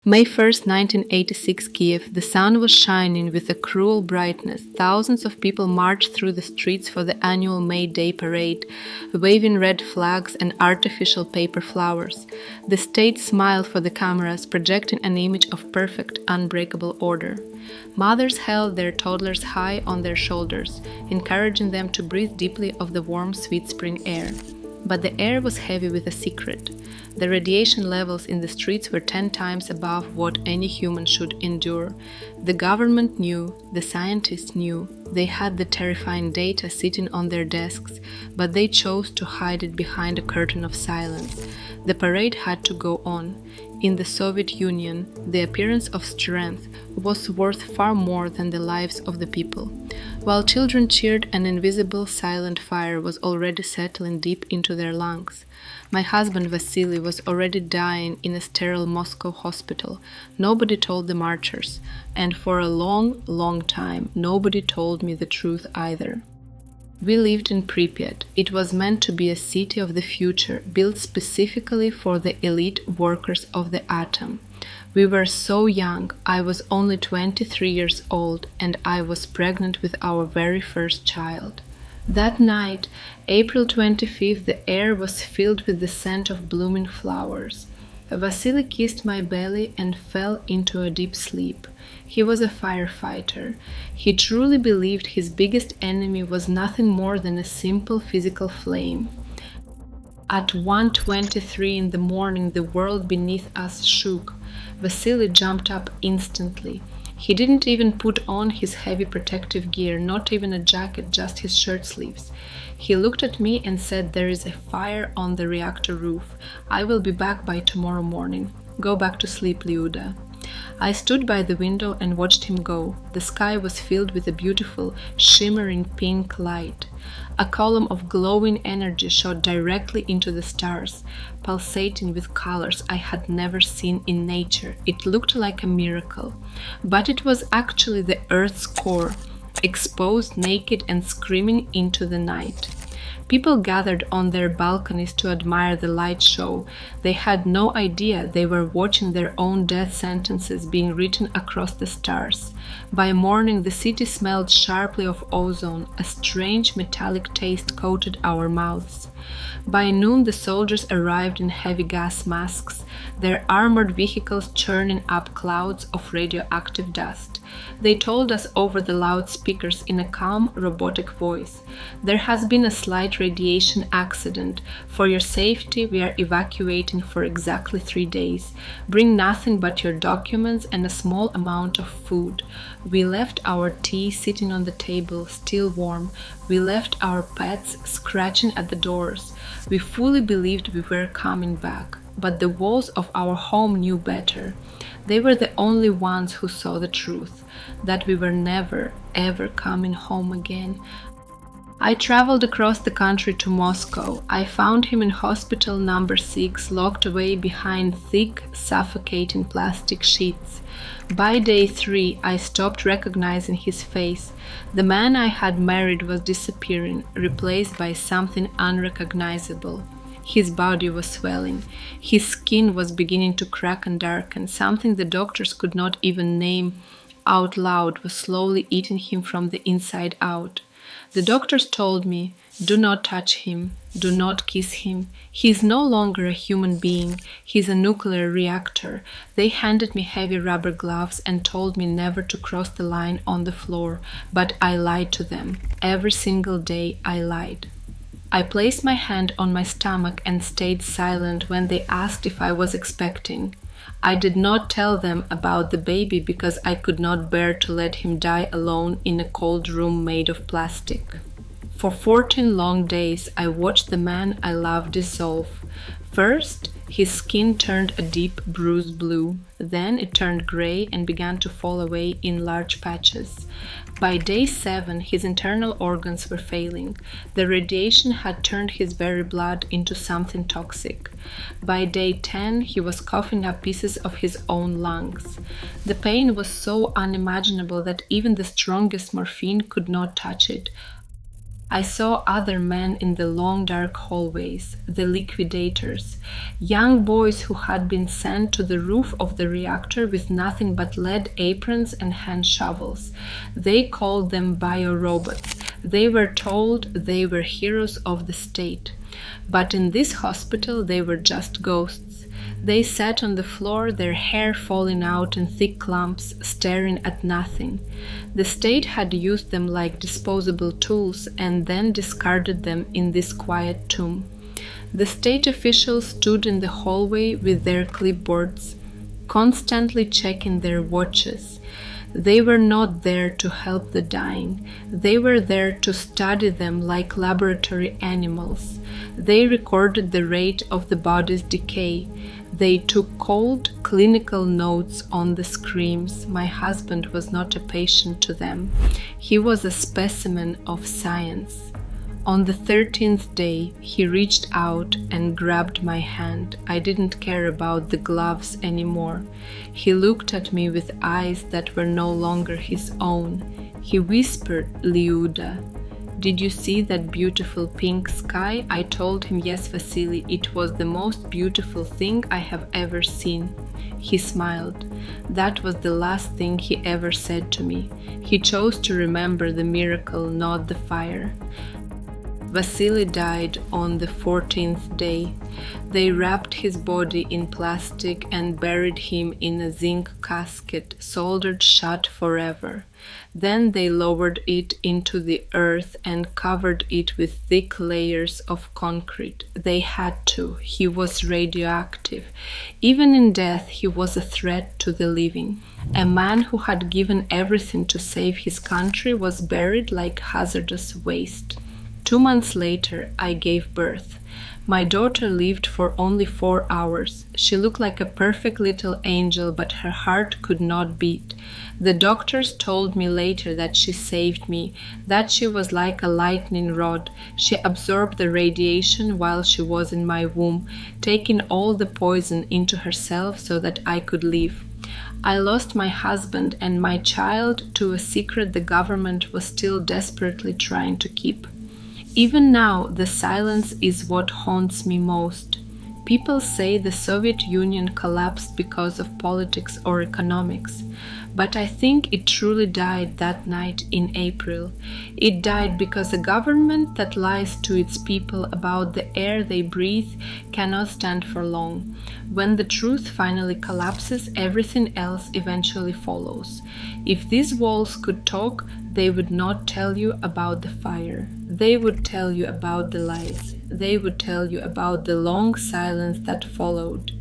May 1st, 1986, Kiev. The sun was shining with a cruel brightness. Thousands of people marched through the streets for the annual May Day parade, waving red flags and artificial paper flowers. The state smiled for the cameras, projecting an image of perfect, unbreakable order. Mothers held their toddlers high on their shoulders, encouraging them to breathe deeply of the warm, sweet spring air. But the air was heavy with a secret. The radiation levels in the streets were 10 times above what any human should endure. The government knew, the scientists knew, they had the terrifying data sitting on their desks, but they chose to hide it behind a curtain of silence. The parade had to go on. In the Soviet Union, the appearance of strength was worth far more than the lives of the people. While children cheered, an invisible, silent fire was already settling deep into their lungs. My husband Vasily was already dying in a sterile Moscow hospital. Nobody told the marchers, and for a long, long time, nobody told me the truth either. We lived in Pripyat. It was meant to be a city of the future, built specifically for the elite workers of the atom. We were so young. I was only 23 years old, and I was pregnant with our very first child. That night, April 25th, the air was filled with the scent of blooming flowers. Vasily kissed my belly and fell into a deep sleep. He was a firefighter. He truly believed his biggest enemy was nothing more than a simple physical flame. At 1:23 in the morning, the world beneath us shook. Vasily jumped up instantly. He didn't even put on his heavy protective gear, not even a jacket, just his shirt sleeves. He looked at me and said, "There is a fire on the reactor roof. I will be back by tomorrow morning. Go back to sleep, Lyuda." I stood by the window and watched him go. The sky was filled with a beautiful, shimmering pink light. A column of glowing energy shot directly into the stars, pulsating with colors I had never seen in nature. It looked like a miracle, but it was actually the Earth's core, exposed, naked, and screaming into the night. People gathered on their balconies to admire the light show. They had no idea they were watching their own death sentences being written across the stars. By morning, the city smelled sharply of ozone. A strange metallic taste coated our mouths. By noon, the soldiers arrived in heavy gas masks, their armored vehicles churning up clouds of radioactive dust. They told us over the loudspeakers in a calm, robotic voice, "There has been a slight radiation accident. For your safety, we are evacuating for exactly 3 days. Bring nothing but your documents and a small amount of food." We left our tea sitting on the table, still warm. We left our pets scratching at the doors. We fully believed we were coming back, but the walls of our home knew better. They were the only ones who saw the truth, that we were never, ever coming home again. I traveled across the country to Moscow. I found him in hospital number 6, locked away behind thick, suffocating plastic sheets. By day 3, I stopped recognizing his face. The man I had married was disappearing, replaced by something unrecognizable. His body was swelling. His skin was beginning to crack and darken. Something the doctors could not even name out loud was slowly eating him from the inside out. The doctors told me, "Do not touch him. Do not kiss him. He is no longer a human being. He is a nuclear reactor." They handed me heavy rubber gloves and told me never to cross the line on the floor, but I lied to them. Every single day I lied. I placed my hand on my stomach and stayed silent when they asked if I was expecting. I did not tell them about the baby because I could not bear to let him die alone in a cold room made of plastic. For 14 long days, I watched the man I loved dissolve. First, his skin turned a deep bruised blue. Then it turned gray and began to fall away in large patches. By day 7, his internal organs were failing. The radiation had turned his very blood into something toxic. By day 10, he was coughing up pieces of his own lungs. The pain was so unimaginable that even the strongest morphine could not touch it. I saw other men in the long dark hallways, the liquidators, young boys who had been sent to the roof of the reactor with nothing but lead aprons and hand shovels. They called them biorobots. They were told they were heroes of the state. But in this hospital they were just ghosts. They sat on the floor, their hair falling out in thick clumps, staring at nothing. The state had used them like disposable tools and then discarded them in this quiet tomb. The state officials stood in the hallway with their clipboards, constantly checking their watches. They were not there to help the dying. They were there to study them like laboratory animals. They recorded the rate of the body's decay. They took cold, clinical notes on the screams. My husband was not a patient to them. He was a specimen of science. On the 13th day, he reached out and grabbed my hand. I didn't care about the gloves anymore. He looked at me with eyes that were no longer his own. He whispered, "Lyuda, did you see that beautiful pink sky?" I told him, "Yes, Vasily, it was the most beautiful thing I have ever seen." He smiled. That was the last thing he ever said to me. He chose to remember the miracle, not the fire. Vasily died on the 14th day. They wrapped his body in plastic and buried him in a zinc casket, soldered shut forever. Then they lowered it into the earth and covered it with thick layers of concrete. They had to. He was radioactive. Even in death, he was a threat to the living. A man who had given everything to save his country was buried like hazardous waste. 2 months later, I gave birth. My daughter lived for only 4 hours. She looked like a perfect little angel, but her heart could not beat. The doctors told me later that she saved me, that she was like a lightning rod. She absorbed the radiation while she was in my womb, taking all the poison into herself so that I could live. I lost my husband and my child to a secret the government was still desperately trying to keep. Even now, the silence is what haunts me most. People say the Soviet Union collapsed because of politics or economics, but I think it truly died that night in April. It died because a government that lies to its people about the air they breathe cannot stand for long. When the truth finally collapses, everything else eventually follows. If these walls could talk, they would not tell you about the fire. They would tell you about the lies. They would tell you about the long silence that followed.